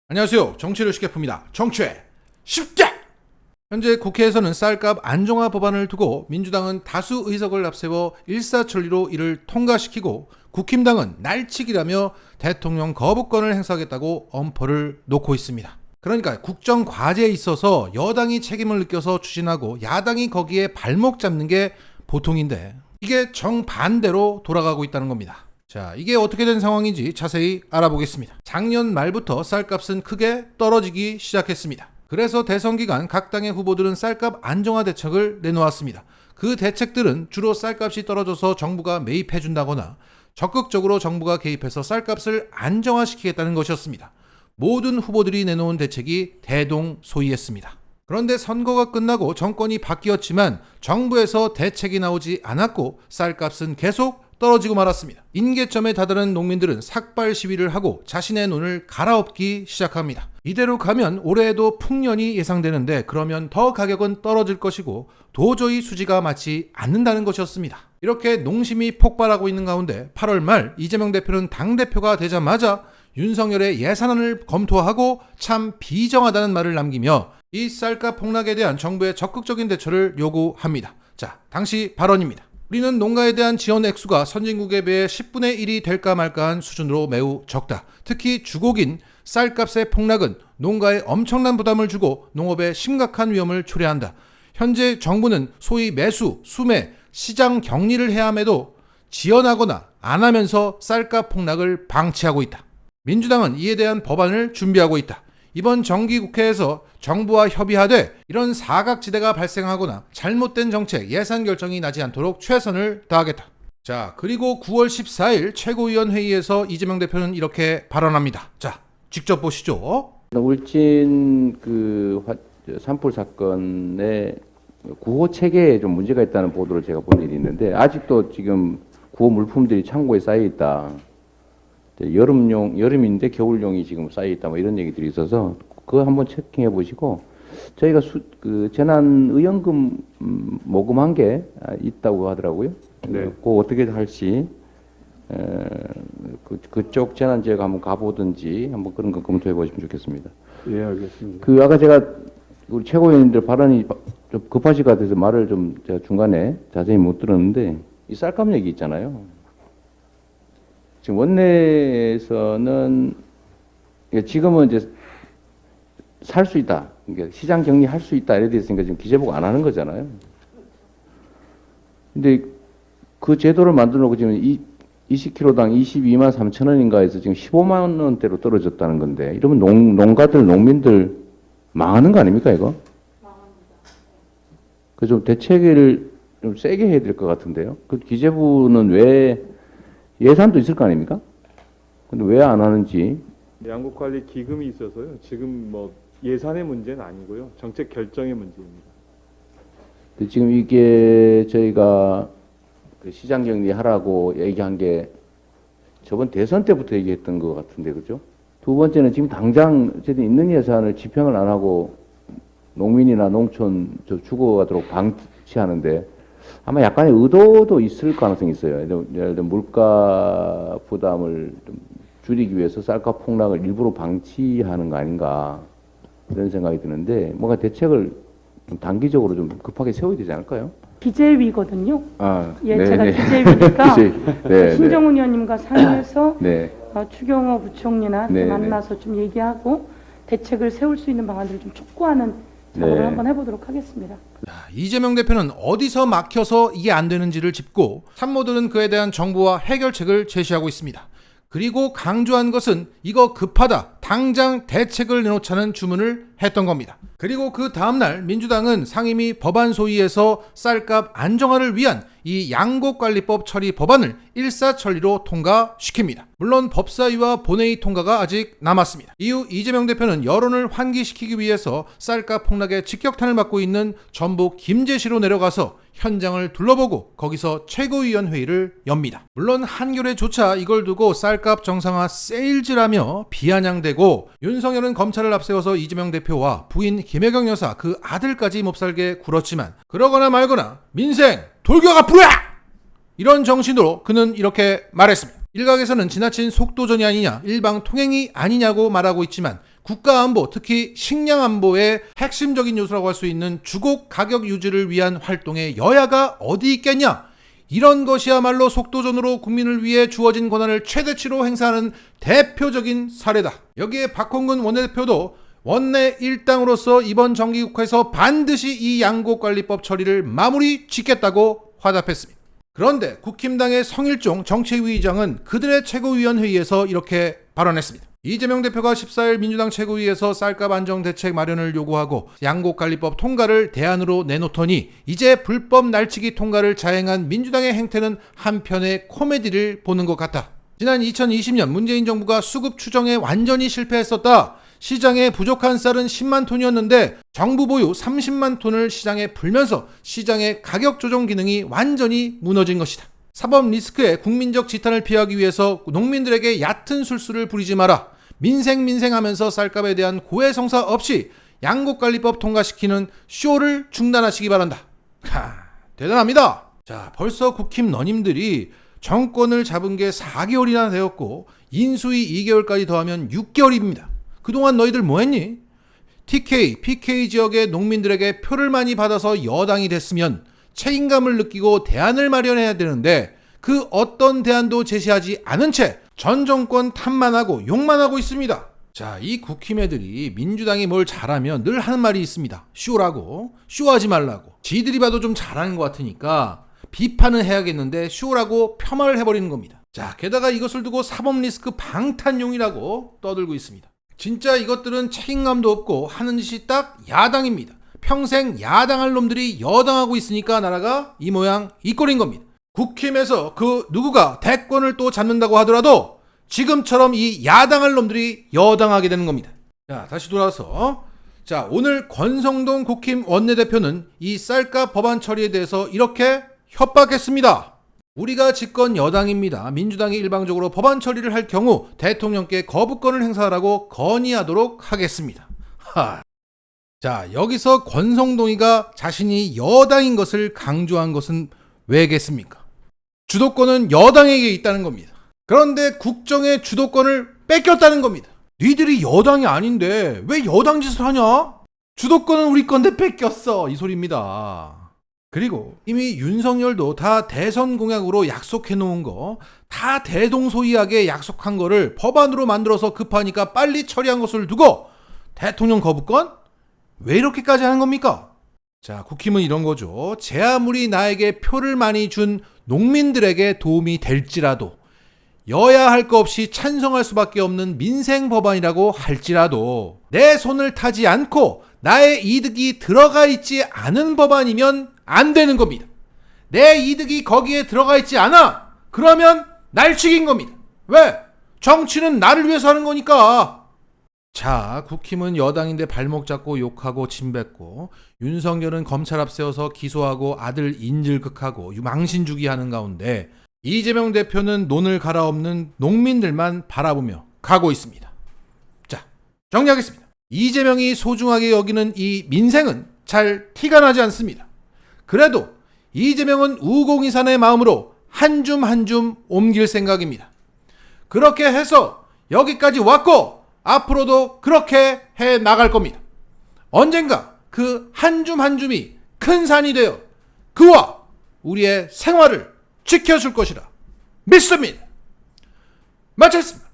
안녕하세요. 정치를 쉽게 풉니다. 정치회 쉽게! 현재 국회에서는 쌀값 안정화 법안을 두고 민주당은 다수 의석을 앞세워 일사천리로 이를 통과시키고 국힘당은 날치기라며 대통령 거부권을 행사하겠다고 엄포를 놓고 있습니다. 그러니까 국정과제에 있어서 여당이 책임을 느껴서 추진하고 야당이 거기에 발목 잡는 게 보통인데 이게 정반대로 돌아가고 있다는 겁니다. 자, 이게 어떻게 된 상황인지 자세히 알아보겠습니다. 작년 말부터 쌀값은 크게 떨어지기 시작했습니다. 그래서 대선 기간 각 당의 후보들은 쌀값 안정화 대책을 내놓았습니다. 그 대책들은 주로 쌀값이 떨어져서 정부가 매입해준다거나 적극적으로 정부가 개입해서 쌀값을 안정화시키겠다는 것이었습니다. 모든 후보들이 내놓은 대책이 대동소이했습니다. 그런데 선거가 끝나고 정권이 바뀌었지만 정부에서 대책이 나오지 않았고 쌀값은 계속 떨어지고 말았습니다. 임계점에 다다른 농민들은 삭발 시위를 하고 자신의 논을 갈아엎기 시작합니다. 이대로 가면 올해에도 풍년이 예상되는데 그러면 더 가격은 떨어질 것이고 도저히 수지가 맞지 않는다는 것이었습니다. 이렇게 농심이 폭발하고 있는 가운데 8월 말 이재명 대표는 당대표가 되자마자 윤석열의 예산안을 검토하고 참 비정하다는 말을 남기며 이 쌀값 폭락에 대한 정부의 적극적인 대처를 요구합니다. 자, 당시 발언입니다. 우리는 농가에 대한 지원 액수가 선진국에 비해 10분의 1이 될까 말까한 수준으로 매우 적다. 특히 주곡인 쌀값의 폭락은 농가에 엄청난 부담을 주고 농업에 심각한 위험을 초래한다. 현재 정부는 소위 매수, 수매, 시장 격리를 해야 함에도 지원하거나 안 하면서 쌀값 폭락을 방치하고 있다. 민주당은 이에 대한 법안을 준비하고 있다. 이번 정기국회에서 정부와 협의하되 이런 사각지대가 발생하거나 잘못된 정책, 예산 결정이 나지 않도록 최선을 다하겠다. 자, 그리고 9월 14일 최고위원회의에서 이재명 대표는 이렇게 발언합니다. 자, 직접 보시죠. 울진 산불 사건의 구호 체계에 좀 문제가 있다는 보도를 제가 본 일이 있는데 아직도 지금 구호 물품들이 창고에 쌓여 있다. 여름인데 겨울용이 지금 쌓여 있다. 뭐 이런 얘기들이 있어서 그거 한번 체킹해 보시고 저희가 재난 의원금 모금한 게 있다고 하더라고요. 네. 그거 어떻게 할지 그쪽 재난 지역 한번 가보든지 한번 그런 거 검토해 보시면 좋겠습니다. 예, 알겠습니다. 아까 제가 우리 최고위원님들 발언이 좀 급하실 것 같아서 말을 좀 제가 중간에 자세히 못 들었는데 이 쌀값 얘기 있잖아요. 지금 원내에서는 지금은 이제 살 수 있다, 그러니까 시장 격리할 수 있다 이래 됐으니까 지금 기재부가 안 하는 거잖아요. 근데 그 제도를 만들어 놓고 지금 20kg당 22만 3천 원인가 해서 지금 15만 원대로 떨어졌다는 건데 이러면 농가들, 농민들 망하는 거 아닙니까 이거? 그래서 좀 대책을 좀 세게 해야 될 것 같은데요. 그 기재부는 왜 예산도 있을 거 아닙니까? 근데 왜 안 하는지. 양국관리 기금이 있어서요. 지금 뭐 예산의 문제는 아니고요. 정책 결정의 문제입니다. 근데 지금 이게 저희가 그 시장 격리하라고 얘기한 게 저번 대선 때부터 얘기했던 것 같은데 그죠? 두 번째는 지금 당장 어쨌든 있는 예산을 집행을 안 하고 농민이나 농촌 죽어가도록 방치하는데 아마 약간의 의도도 있을 가능성이 있어요. 예를 들어 물가 부담을 좀 줄이기 위해서 쌀값 폭락을 일부러 방치하는 거 아닌가 이런 생각이 드는데 뭔가 대책을 좀 단기적으로 좀 급하게 세워야 되지 않을까요? 기재위거든요. 네, 제가 네. 기재위니까 네, 신정훈 의원님과 상의해서 네. 추경호 부총리나 네, 만나서 좀 얘기하고 대책을 세울 수 있는 방안들을 좀 촉구하는 작업을 네. 한번 해보도록 하겠습니다. 자, 이재명 대표는 어디서 막혀서 이게 안 되는지를 짚고 참모들은 그에 대한 정부와 해결책을 제시하고 있습니다. 그리고 강조한 것은 이거 급하다, 당장 대책을 내놓자는 주문을 했던 겁니다. 그리고 그 다음날 민주당은 상임위 법안 소위에서 쌀값 안정화를 위한 이 양곡관리법 처리 법안을 일사천리로 통과시킵니다. 물론 법사위와 본회의 통과가 아직 남았습니다. 이후 이재명 대표는 여론을 환기시키기 위해서 쌀값 폭락에 직격탄을 맞고 있는 전북 김제시로 내려가서 현장을 둘러보고 거기서 최고위원회의를 엽니다. 물론 한겨레조차 이걸 두고 쌀값 정상화 세일즈라며 비아냥대고 윤석열은 검찰을 앞세워서 이재명 대표와 부인 김혜경 여사 그 아들까지 몹살게 굴었지만 그러거나 말거나 민생 돌격 앞으로야! 이런 정신으로 그는 이렇게 말했습니다. 일각에서는 지나친 속도전이 아니냐, 일방통행이 아니냐고 말하고 있지만 국가 안보, 특히 식량 안보의 핵심적인 요소라고 할 수 있는 주곡 가격 유지를 위한 활동에 여야가 어디 있겠냐? 이런 것이야말로 속도전으로 국민을 위해 주어진 권한을 최대치로 행사하는 대표적인 사례다. 여기에 박홍근 원내대표도 원내 일당으로서 이번 정기국회에서 반드시 이 양곡관리법 처리를 마무리 짓겠다고 화답했습니다. 그런데 국힘당의 성일종 정책위의장은 그들의 최고위원회의에서 이렇게 발언했습니다. 이재명 대표가 14일 민주당 최고위에서 쌀값 안정 대책 마련을 요구하고 양곡관리법 통과를 대안으로 내놓더니 이제 불법 날치기 통과를 자행한 민주당의 행태는 한편의 코미디를 보는 것 같다. 지난 2020년 문재인 정부가 수급 추정에 완전히 실패했었다. 시장에 부족한 쌀은 10만 톤이었는데 정부 보유 30만 톤을 시장에 풀면서 시장의 가격 조정 기능이 완전히 무너진 것이다. 사법 리스크의 국민적 지탄을 피하기 위해서 농민들에게 얕은 술수를 부리지 마라. 민생하면서 쌀값에 대한 고해성사 없이 양곡관리법 통과시키는 쇼를 중단하시기 바란다. 대단합니다. 자, 벌써 국힘 너님들이 정권을 잡은 게 4개월이나 되었고 인수위 2개월까지 더하면 6개월입니다. 그동안 너희들 뭐했니? TK, PK 지역의 농민들에게 표를 많이 받아서 여당이 됐으면 책임감을 느끼고 대안을 마련해야 되는데 그 어떤 대안도 제시하지 않은 채 전 정권 탓만 하고 욕만 하고 있습니다. 자, 이 국힘 애들이 민주당이 뭘 잘하면 늘 하는 말이 있습니다. 쇼라고. 쇼하지 말라고. 지들이 봐도 좀 잘하는 것 같으니까 비판은 해야겠는데 쇼라고 폄하를 해버리는 겁니다. 자, 게다가 이것을 두고 사법 리스크 방탄용이라고 떠들고 있습니다. 진짜 이것들은 책임감도 없고 하는 짓이 딱 야당입니다. 평생 야당할 놈들이 여당하고 있으니까 나라가 이 모양 이 꼴인 겁니다. 국힘에서 그 누구가 대권을 또 잡는다고 하더라도 지금처럼 이 야당할 놈들이 여당하게 되는 겁니다. 자, 다시 돌아와서 자, 오늘 권성동 국힘 원내대표는 이 쌀값 법안 처리에 대해서 이렇게 협박했습니다. 우리가 집권 여당입니다. 민주당이 일방적으로 법안 처리를 할 경우 대통령께 거부권을 행사하라고 건의하도록 하겠습니다. 자, 여기서 권성동이가 자신이 여당인 것을 강조한 것은 왜겠습니까? 주도권은 여당에게 있다는 겁니다. 그런데 국정의 주도권을 뺏겼다는 겁니다. 니들이 여당이 아닌데 왜 여당 짓을 하냐? 주도권은 우리 건데 뺏겼어, 이 소리입니다. 그리고 이미 윤석열도 다 대선 공약으로 약속해 놓은 거, 다 대동소이하게 약속한 거를 법안으로 만들어서 급하니까 빨리 처리한 것을 두고 대통령 거부권? 왜 이렇게까지 하는 겁니까? 자, 국힘은 이런 거죠. 제 아무리 나에게 표를 많이 준 농민들에게 도움이 될지라도, 여야 할 거 없이 찬성할 수밖에 없는 민생 법안이라고 할지라도 내 손을 타지 않고 나의 이득이 들어가 있지 않은 법안이면 안 되는 겁니다. 내 이득이 거기에 들어가 있지 않아. 그러면 날치기인 겁니다. 왜? 정치는 나를 위해서 하는 거니까. 자, 국힘은 여당인데 발목 잡고 욕하고 침뱉고, 윤석열은 검찰 앞세워서 기소하고 아들 인질극하고 망신주기 하는 가운데 이재명 대표는 논을 갈아엎는 농민들만 바라보며 가고 있습니다. 자, 정리하겠습니다. 이재명이 소중하게 여기는 이 민생은 잘 티가 나지 않습니다. 그래도 이재명은 우공이산의 마음으로 한 줌 한 줌 옮길 생각입니다. 그렇게 해서 여기까지 왔고 앞으로도 그렇게 해 나갈 겁니다. 언젠가 그 한 줌 한 줌이 큰 산이 되어 그와 우리의 생활을 지켜줄 것이라 믿습니다. 마쳤습니다.